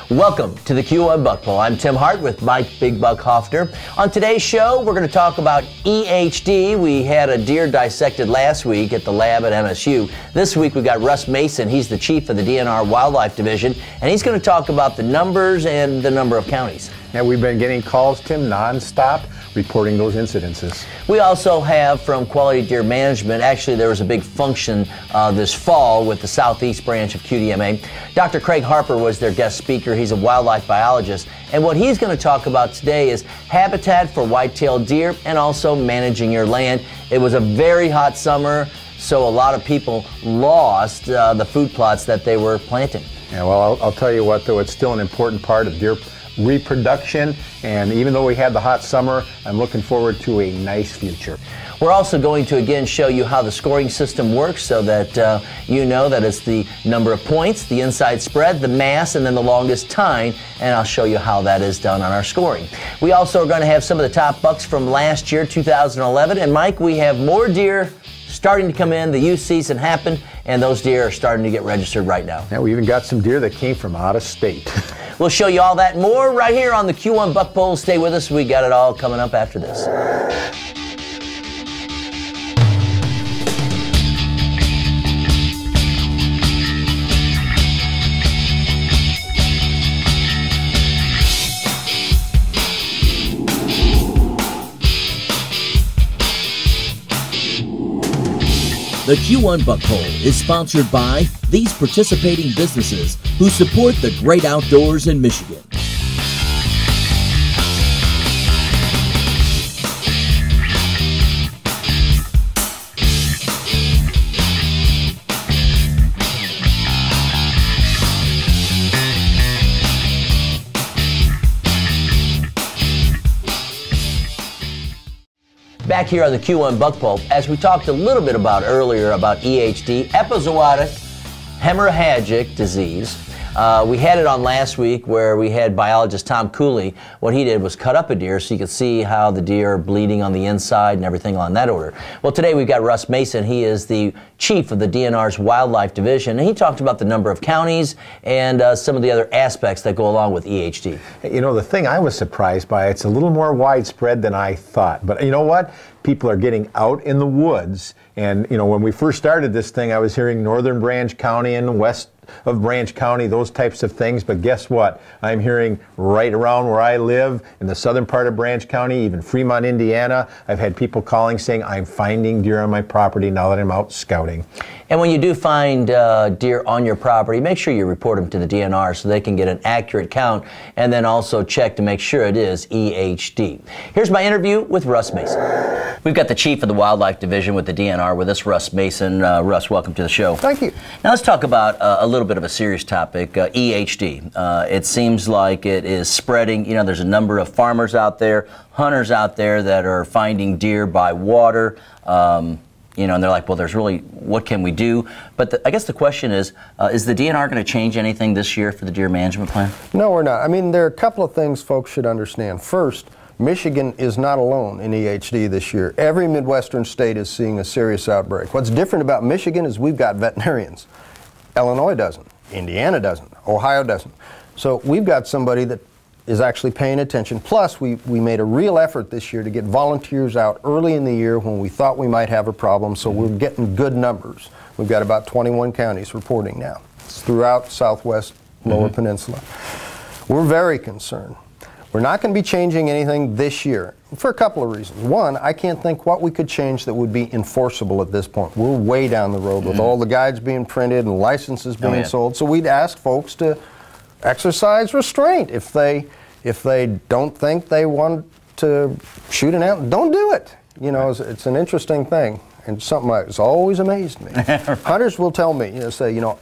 Welcome to the Q1 Buck Bowl. I'm Tim Hart with Mike Big Buck Hoffner. On today's show, we're going to talk about EHD. We had a deer dissected last week at the lab at MSU. This week we got Russ Mason. He's the chief of the DNR Wildlife Division, and he's going to talk about the numbers and the number of counties. Yeah, we've been getting calls, Tim, nonstop, reporting those incidences. We also have from Quality Deer Management, actually there was a big function this fall with the Southeast branch of QDMA. Dr. Craig Harper was their guest speaker. He's a wildlife biologist. And what he's going to talk about today is habitat for white-tailed deer and also managing your land. It was a very hot summer, so a lot of people lost the food plots that they were planting. Yeah, well, I'll tell you what, though, it's still an important part of deer reproduction, and even though we had the hot summer, I'm looking forward to a nice future. We're also going to again show you how the scoring system works so that you know that it's the number of points, the inside spread, the mass, and then the longest time, and I'll show you how that is done on our scoring. We also are going to have some of the top bucks from last year, 2011, and Mike, we have more deer starting to come in. The youth season happened, and those deer are starting to get registered right now. Yeah, we even got some deer that came from out of state. We'll show you all that and more right here on the Q1 Buck Bowl. Stay with us. We got it all coming up after this. The Q1 Buck Bowl is sponsored by these participating businesses who support the great outdoors in Michigan. Back here on the Q1 Buck Bowl, as we talked a little bit about earlier about EHD, epizootic hemorrhagic disease. We had it on last week where we had biologist Tom Cooley. What he did was cut up a deer so you could see how the deer are bleeding on the inside and everything on that order. Well, today we've got Russ Mason. He is the chief of the DNR's Wildlife Division, and he talked about the number of counties and some of the other aspects that go along with EHD. You know, the thing I was surprised by, it's a little more widespread than I thought. But you know what? People are getting out in the woods. And, you know, when we first started this thing, I was hearing Northern Branch County and west of Branch County, those types of things. But guess what? I'm hearing right around where I live, in the southern part of Branch County, even Fremont, Indiana, I've had people calling saying, I'm finding deer on my property now that I'm out scouting. And when you do find deer on your property, make sure you report them to the DNR so they can get an accurate count, and then also check to make sure it is EHD. Here's my interview with Russ Mason. We've got the chief of the Wildlife Division with the DNR with us, Russ Mason. Russ, welcome to the show. Thank you. Now let's talk about a little bit of a serious topic, EHD. It seems like it is spreading. You know, there's a number of farmers out there, hunters out there that are finding deer by water. You know, and they're like, well, there's really, what can we do? But I guess the question is the DNR going to change anything this year for the deer management plan? No, we're not. I mean, there are a couple of things folks should understand. First, Michigan is not alone in EHD this year. Every Midwestern state is seeing a serious outbreak. What's different about Michigan is we've got veterinarians. Illinois doesn't. Indiana doesn't. Ohio doesn't. So we've got somebody that is actually paying attention. Plus, we made a real effort this year to get volunteers out early in the year when we thought we might have a problem, so we're getting good numbers. We've got about 21 counties reporting now. It's throughout Southwest Lower Peninsula. We're very concerned. We're not going to be changing anything this year for a couple of reasons. One, I can't think what we could change that would be enforceable at this point. We're way down the road with all the guides being printed and licenses being sold, so we'd ask folks to exercise restraint. If they don't think they want to shoot an animal, don't do it. You know, it's an interesting thing and something that's always amazed me. Hunters will tell me, say, you know,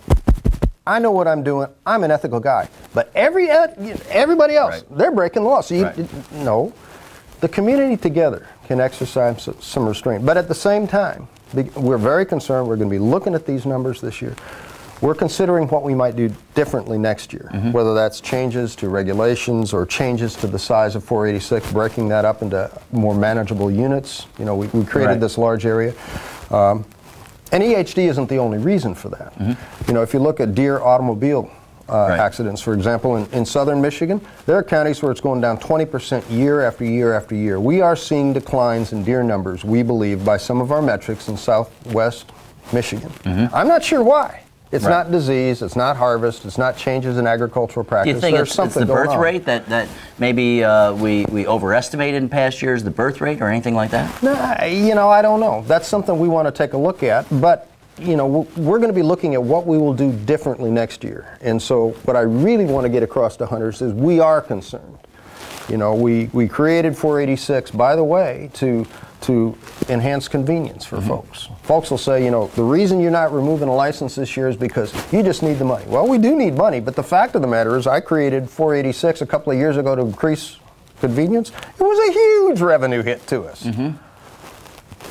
I know what I'm doing. I'm an ethical guy, but everybody else, they're breaking the law. So no, the community together can exercise some restraint. But at the same time, we're very concerned. We're going to be looking at these numbers this year. We're considering what we might do differently next year, whether that's changes to regulations or changes to the size of 486, breaking that up into more manageable units. You know, we created this large area. And EHD isn't the only reason for that. You know, if you look at deer automobile accidents. For example, in southern Michigan, there are counties where it's going down 20% year after year after year. We are seeing declines in deer numbers, we believe, by some of our metrics in southwest Michigan. I'm not sure why. It's not disease, it's not harvest, it's not changes in agricultural practice. Do you think There's it's the birth rate that maybe we overestimated in past years, the birth rate or anything like that? No, you know, I don't know. That's something we want to take a look at, but you know, we're going to be looking at what we will do differently next year. And so what I really want to get across to hunters is we are concerned. You know, we created 486, by the way, to enhance convenience for folks. Folks will say, you know, the reason you're not removing a license this year is because you just need the money. Well, we do need money, but the fact of the matter is I created 486 a couple of years ago to increase convenience. It was a huge revenue hit to us.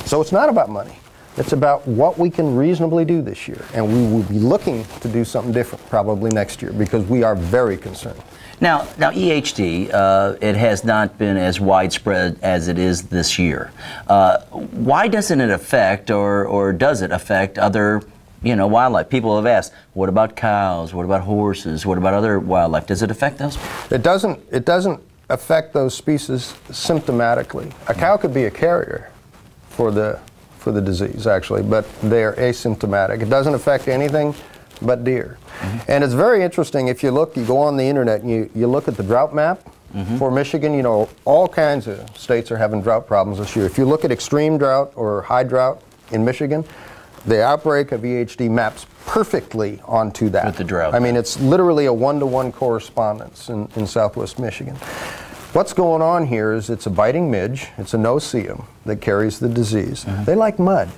So it's not about money. It's about what we can reasonably do this year, and we will be looking to do something different probably next year because we are very concerned. Now EHD, it has not been as widespread as it is this year. Why doesn't it affect, or does it affect other, you know, wildlife? People have asked, what about cows? What about horses? What about other wildlife? Does it affect those? It doesn't affect those species symptomatically. A cow could be a carrier for the disease, actually, but they're asymptomatic. It doesn't affect anything but deer. And it's very interesting, if you go on the internet and you look at the drought map for Michigan, you know, all kinds of states are having drought problems this year. If you look at extreme drought or high drought in Michigan, the outbreak of EHD maps perfectly onto that. With the drought. I mean, it's literally a one-to-one correspondence in southwest Michigan. What's going on here is it's a biting midge, it's a no-see-um that carries the disease. They like mud,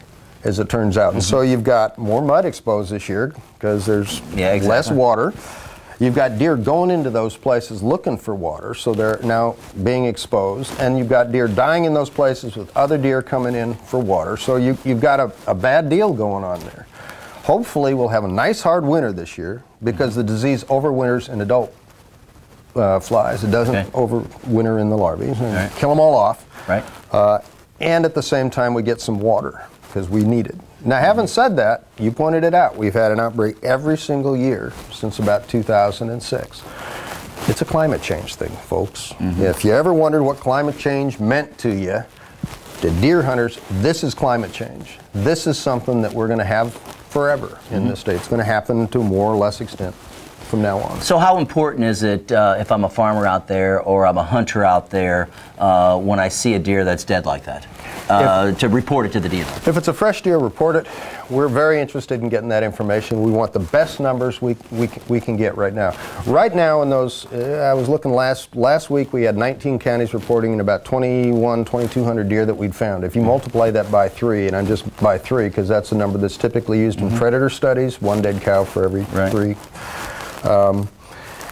as it turns out. And so you've got more mud exposed this year because there's less water. You've got deer going into those places looking for water, so they're now being exposed. And you've got deer dying in those places with other deer coming in for water. So you've got a bad deal going on there. Hopefully we'll have a nice hard winter this year because the disease overwinters in adult flies. It doesn't overwinter in the larvae. Kill them all off. And at the same time we get some water because we need it. Now, having said that, you pointed it out, we've had an outbreak every single year since about 2006. It's a climate change thing, folks. If you ever wondered what climate change meant to you, to deer hunters, this is climate change. This is something that we're going to have forever in this state. It's going to happen to more or less extent from now on. So how important is it if I'm a farmer out there or I'm a hunter out there when I see a deer that's dead like that to report it to the dealer? If it's a fresh deer, report it. We're very interested in getting that information. We want the best numbers we can get right now. Right now in those, I was looking last week we had 19 counties reporting and about 2,200 deer that we'd found. If you multiply that by 3, and I'm just by 3 because that's the number that's typically used in predator studies, 1 dead cow for every 3.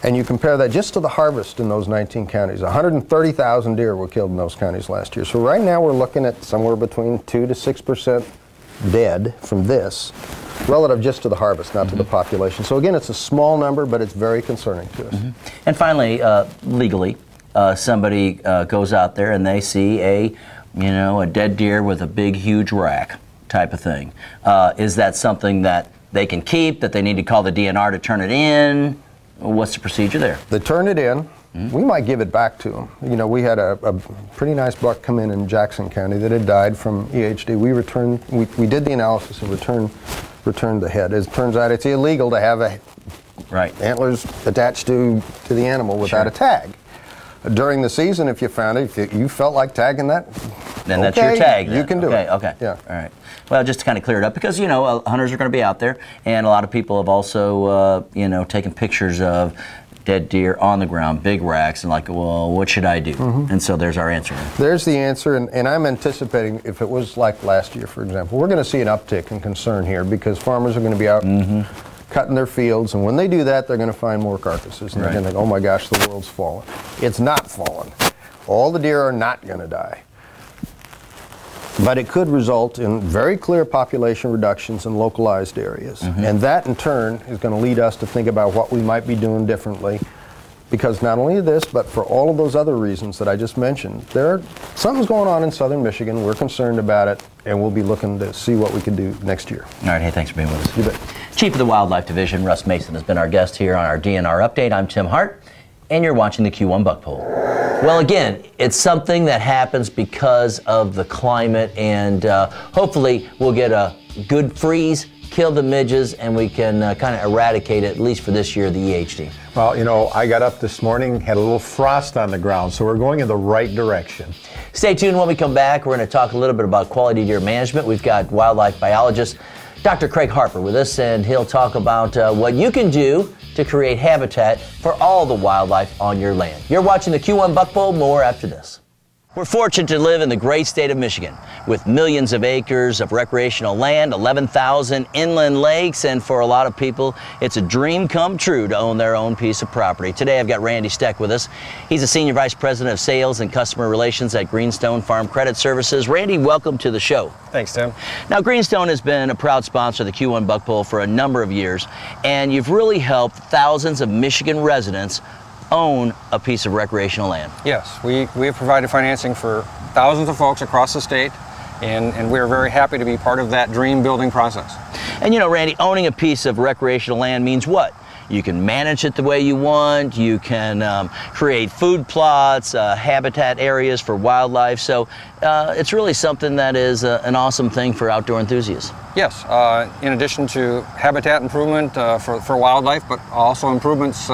And you compare that just to the harvest in those 19 counties. 130,000 deer were killed in those counties last year. So right now we're looking at somewhere between 2 to 6% dead from this, relative just to the harvest, not to the population. So again, it's a small number, but it's very concerning to us. And finally, legally, somebody goes out there and they see a dead deer with a big, huge rack type of thing. Is that something that they can keep, that they need to call the DNR to turn it in? What's the procedure there? They turn it in. We might give it back to them. You know, we had a pretty nice buck come in Jackson County that had died from EHD. We did the analysis and returned the head. As it turns out, it's illegal to have antlers attached to the animal without a tag. During the season, if you found it, if you felt like tagging that, then that's your tag. You can do it. Okay. Yeah. All right. Well, just to kind of clear it up, because hunters are going to be out there, and a lot of people have also taken pictures of dead deer on the ground, big racks, and like, well, what should I do? And so there's our answer. There's the answer, and I'm anticipating if it was like last year, for example, we're going to see an uptick in concern here because farmers are going to be out cutting their fields, and when they do that, they're going to find more carcasses, and they're going to think, oh my gosh, the world's fallen. It's not fallen. All the deer are not going to die. But it could result in very clear population reductions in localized areas. And that, in turn, is going to lead us to think about what we might be doing differently. Because not only this, but for all of those other reasons that I just mentioned, something's going on in southern Michigan. We're concerned about it, and we'll be looking to see what we can do next year. All right. Hey, thanks for being with us. You bet. Chief of the Wildlife Division, Russ Mason, has been our guest here on our DNR Update. I'm Tim Hart, and you're watching the Q1 Buck Poll. Well, again, it's something that happens because of the climate, and hopefully we'll get a good freeze, kill the midges, and we can kind of eradicate it, at least for this year, the EHD. Well, you know, I got up this morning, had a little frost on the ground, so we're going in the right direction. Stay tuned. When we come back, we're going to talk a little bit about quality deer management. We've got wildlife biologist Dr. Craig Harper with us, and he'll talk about what you can do to create habitat for all the wildlife on your land. You're watching the Q1 Buck Poll. More after this. We're fortunate to live in the great state of Michigan with millions of acres of recreational land, 11,000 inland lakes, and for a lot of people, it's a dream come true to own their own piece of property. Today I've got Randy Steck with us. He's a Senior Vice President of Sales and Customer Relations at Greenstone Farm Credit Services. Randy, welcome to the show. Thanks, Tim. Now, Greenstone has been a proud sponsor of the Q1 Buck Poll for a number of years, and you've really helped thousands of Michigan residents own a piece of recreational land. Yes, we have provided financing for thousands of folks across the state, and we're very happy to be part of that dream building process. And you know, Randy, owning a piece of recreational land means what? You can manage it the way you want, you can create food plots, habitat areas for wildlife, so it's really something that is an awesome thing for outdoor enthusiasts. Yes, in addition to habitat improvement for wildlife, but also improvements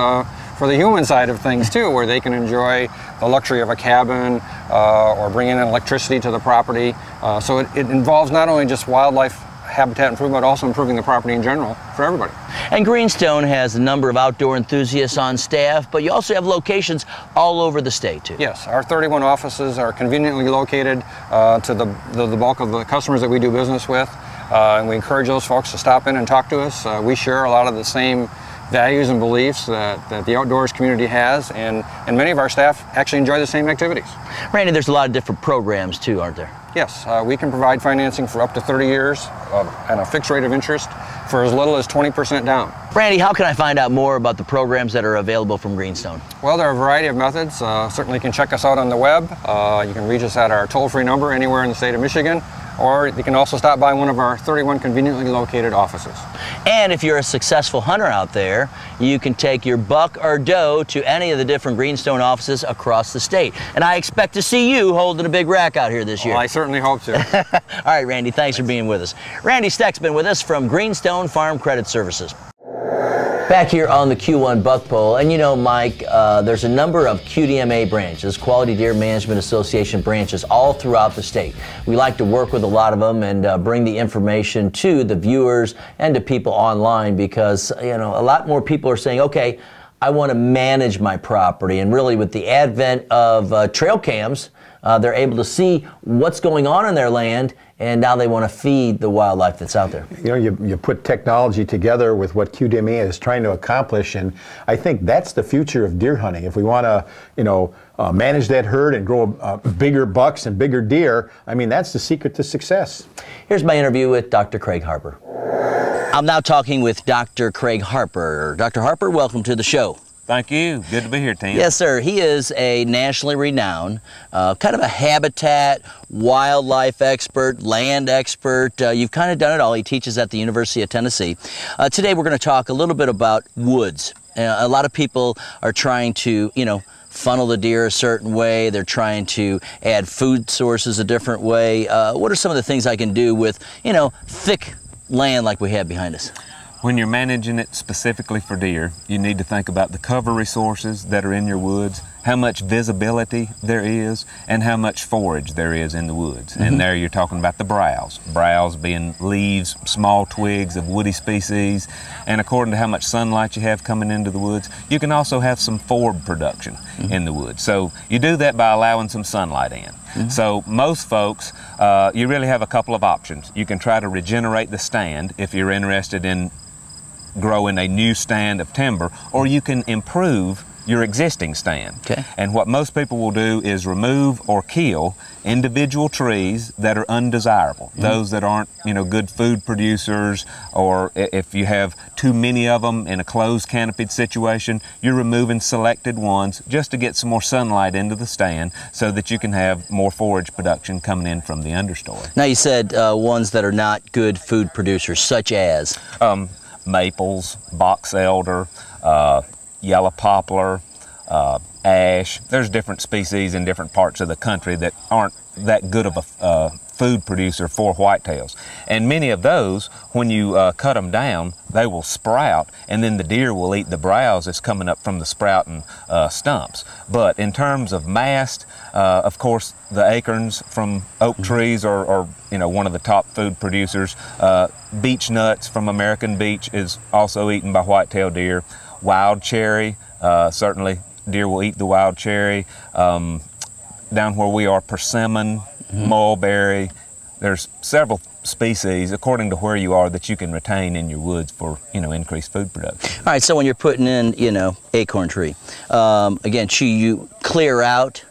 for the human side of things too, where they can enjoy the luxury of a cabin or bring in electricity to the property. So it involves not only just wildlife habitat improvement, but also improving the property in general for everybody. And Greenstone has a number of outdoor enthusiasts on staff, but you also have locations all over the state too. Yes, our 31 offices are conveniently located to the bulk of the customers that we do business with, and we encourage those folks to stop in and talk to us. We share a lot of the same values and beliefs that the outdoors community has, and many of our staff actually enjoy the same activities. Randy, there's a lot of different programs too, aren't there? Yes, we can provide financing for up to 30 years and a fixed rate of interest for as little as 20% down. Randy, how can I find out more about the programs that are available from Greenstone? Well, there are a variety of methods. Certainly you can check us out on the web. You can reach us at our toll-free number anywhere in the state of Michigan, or you can also stop by one of our 31 conveniently located offices. And if you're a successful hunter out there, you can take your buck or doe to any of the different Greenstone offices across the state. And I expect to see you holding a big rack out here this year. Well, I certainly hope to. All right, Randy, thanks for being with us. Randy Steck's been with us from Greenstone Farm Credit Services. Back here on the Q1 Buck Poll, and you know, Mike, there's a number of QDMA branches, Quality Deer Management Association branches, all throughout the state. We like to work with a lot of them and bring the information to the viewers and to people online because, you know, a lot more people are saying, okay, I want to manage my property, and really with the advent of trail cams, they're able to see what's going on in their land, and now they want to feed the wildlife that's out there. You know, you put technology together with what QDMA is trying to accomplish, and I think that's the future of deer hunting. If we want to, you know, manage that herd and grow bigger bucks and bigger deer, I mean, that's the secret to success. Here's my interview with Dr. Craig Harper. I'm now talking with Dr. Craig Harper. Dr. Harper, welcome to the show. Thank you. Good to be here, Tim. Yes, sir. He is a nationally renowned, kind of a habitat, wildlife expert, land expert. You've kind of done it all. He teaches at the University of Tennessee. Today we're going to talk a little bit about woods. A lot of people are trying to, you know, funnel the deer a certain way. They're trying to add food sources a different way. What are some of the things I can do with, you know, thick land like we have behind us? When you're managing it specifically for deer, you need to think about the cover resources that are in your woods, how much visibility there is, and how much forage there is in the woods. And there you're talking about the browse. Browse being leaves, small twigs of woody species, and according to how much sunlight you have coming into the woods, you can also have some forb production in the woods. So you do that by allowing some sunlight in. So most folks, you really have a couple of options. You can try to regenerate the stand if you're interested in growing a new stand of timber, or you can improve your existing stand. Okay. And what most people will do is remove or kill individual trees that are undesirable, those that aren't, you know, good food producers, or if you have too many of them in a closed canopied situation, you're removing selected ones just to get some more sunlight into the stand so that you can have more forage production coming in from the understory. Now you said ones that are not good food producers, such as? maples, box elder, yellow poplar, ash. There's different species in different parts of the country that aren't that good of a food producer for whitetails. And many of those, when you cut them down, they will sprout, and then the deer will eat the browse that's coming up from the sprouting stumps. But in terms of mast, of course, the acorns from oak trees are one of the top food producers. Beech nuts from American beech is also eaten by whitetail deer. Wild cherry, certainly deer will eat the wild cherry. Down where we are, persimmon, mulberry. There's several species, according to where you are, that you can retain in your woods for, increased food production. All right, so when you're putting in, acorn tree, again, you clear out,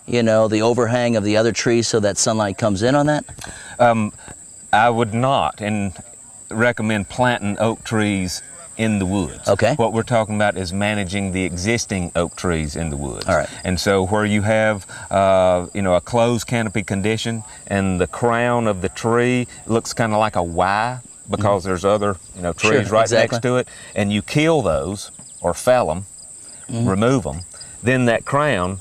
the overhang of the other trees so that sunlight comes in on that? I would not recommend planting oak trees in the woods. Okay. What we're talking about is managing the existing oak trees in the woods. All right. And so where you have, a closed canopy condition and the crown of the tree looks kind of like a Y because there's other, trees right next to it, and you kill those or fell them, remove them, then that crown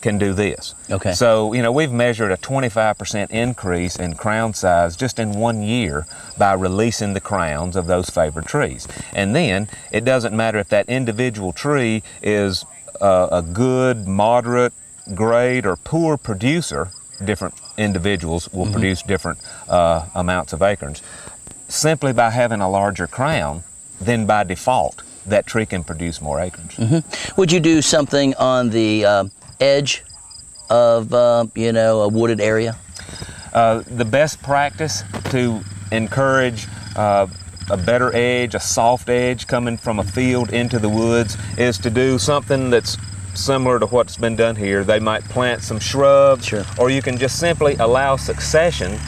can do this. Okay. So, we've measured a 25% increase in crown size just in 1 year by releasing the crowns of those favored trees. And then it doesn't matter if that individual tree is a good, moderate, great, or poor producer. Different individuals will produce different amounts of acorns. Simply by having a larger crown, then by default, that tree can produce more acorns. Would you do something on the edge of a wooded area? The best practice to encourage a better edge, a soft edge coming from a field into the woods is to do something that's similar to what's been done here. They might plant some shrubs, or you can just simply allow succession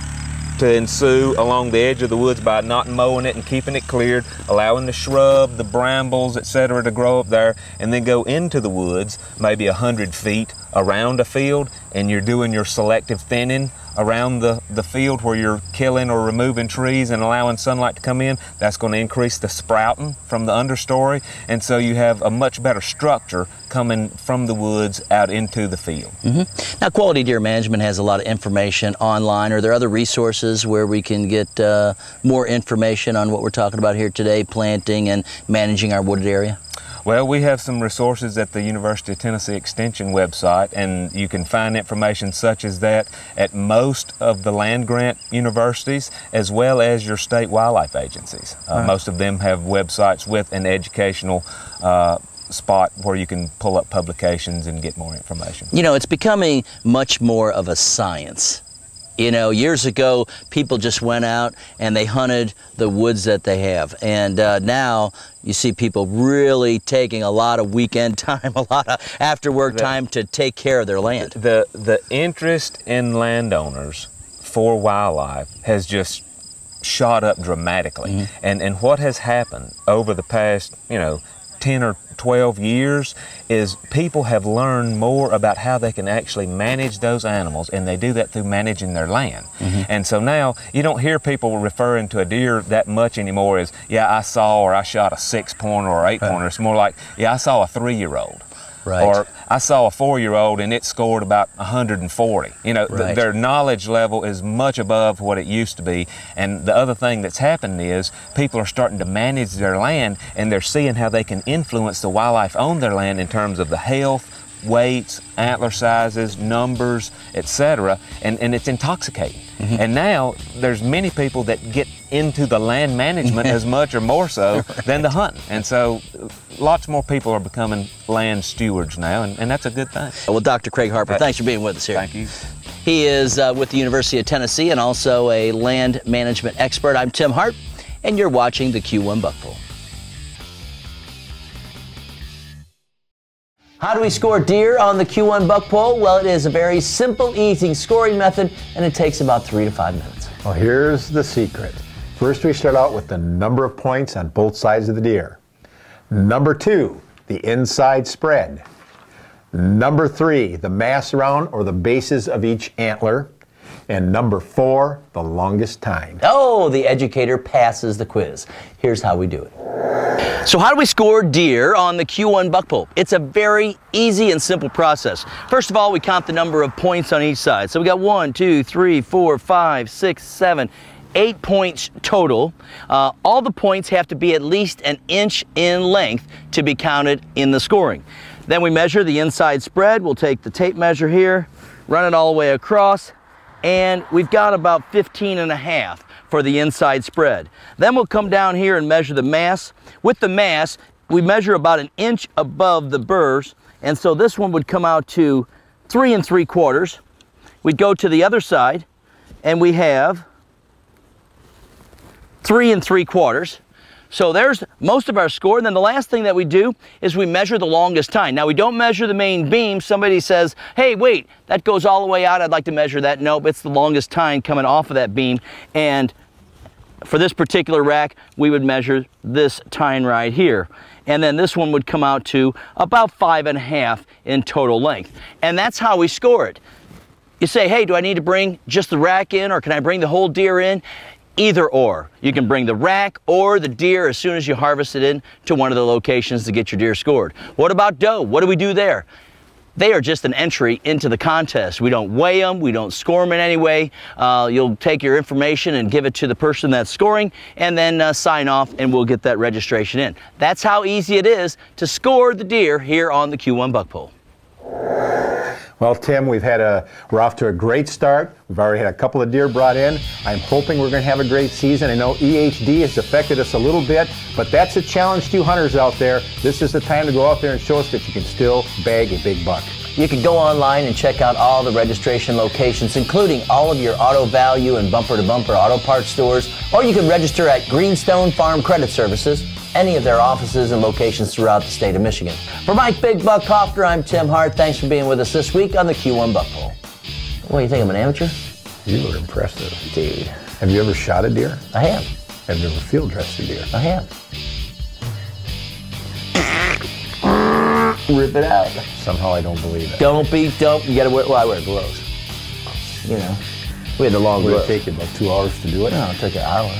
to ensue along the edge of the woods by not mowing it and keeping it cleared, allowing the shrub, the brambles, etc. to grow up there, and then go into the woods maybe 100 feet around a field, and you're doing your selective thinning around the field where you're killing or removing trees and allowing sunlight to come in. That's going to increase the sprouting from the understory, and so you have a much better structure coming from the woods out into the field. Now, Quality Deer Management has a lot of information online. Are there other resources where we can get more information on what we're talking about here today, planting and managing our wooded area? Well, we have some resources at the University of Tennessee Extension website, and you can find information such as that at most of the land-grant universities as well as your state wildlife agencies. Most of them have websites with an educational spot where you can pull up publications and get more information. It's becoming much more of a science. Years ago, people just went out and they hunted the woods that they have. And now you see people really taking a lot of weekend time, a lot of after-work time to take care of their land. The interest in landowners for wildlife has just shot up dramatically. And what has happened over the past, 10 or 12 years is people have learned more about how they can actually manage those animals, and they do that through managing their land. And so now you don't hear people referring to a deer that much anymore as, yeah, I saw or I shot a 6-pointer or 8-pointer. It's more like, yeah, I saw a 3-year-old. Right. Or I saw a 4-year-old and it scored about 140. Their knowledge level is much above what it used to be. And the other thing that's happened is people are starting to manage their land, and they're seeing how they can influence the wildlife on their land in terms of the health, weights, antler sizes, numbers, etc. And it's intoxicating. And now there's many people that get into the land management as much or more so than the hunting. And so lots more people are becoming land stewards now, and that's a good thing. Well, Dr. Craig Harper, thanks for being with us here. Thank you. He is with the University of Tennessee and also a land management expert. I'm Tim Hart, and you're watching the Q1 Buck Poll. How do we score deer on the Q1 Buck Poll? Well, it is a very simple, easy scoring method, and it takes about 3 to 5 minutes. Well, here's the secret. First, we start out with the number of points on both sides of the deer. Number 2, the inside spread. Number 3, the mass around or the bases of each antler. And number 4, the longest time. Oh, the educator passes the quiz. Here's how we do it. So how do we score deer on the Q1 buck pole? It's a very easy and simple process. First of all, we count the number of points on each side. So we got 1, 2, 3, 4, 5, 6, 7, 8 points total. All the points have to be at least an inch in length to be counted in the scoring. Then we measure the inside spread. We'll take the tape measure here, run it all the way across, and we've got about 15.5 for the inside spread. Then we'll come down here and measure the mass. With the mass, we measure about an inch above the burrs, and so this one would come out to 3 3/4. We'd go to the other side, and we have 3 3/4. So there's most of our score. And then the last thing that we do is we measure the longest tine. Now we don't measure the main beam. Somebody says, hey, wait, that goes all the way out. I'd like to measure that. Nope, it's the longest tine coming off of that beam. And for this particular rack, we would measure this tine right here. And then this one would come out to about 5.5 in total length. And that's how we score it. You say, hey, do I need to bring just the rack in, or can I bring the whole deer in? Either or. You can bring the rack or the deer as soon as you harvest it in to one of the locations to get your deer scored. What about doe? What do we do there? They are just an entry into the contest. We don't weigh them, we don't score them in any way. You'll take your information and give it to the person that's scoring, and then sign off, and we'll get that registration in. That's how easy it is to score the deer here on the Q1 buck pole. Well, Tim, we're off to a great start. We've already had a couple of deer brought in. I'm hoping we're going to have a great season. I know EHD has affected us a little bit, but that's a challenge to you hunters out there. This is the time to go out there and show us that you can still bag a big buck. You can go online and check out all the registration locations, including all of your Auto Value and Bumper to Bumper auto parts stores, or you can register at Greenstone Farm Credit Services, any of their offices and locations throughout the state of Michigan. For Mike Big Buck Hoffner, I'm Tim Hart. Thanks for being with us this week on the Q1 Buck Pole. What do you think, I'm an amateur? You were impressive. Dude. Have you ever shot a deer? I have. Have you ever field dressed a deer? I have. Rip it out. Somehow I don't believe it. Don't. You gotta wear, well, I wear gloves. You know, we had the long gloves. Would it take you about 2 hours to do it? No, it took an hour.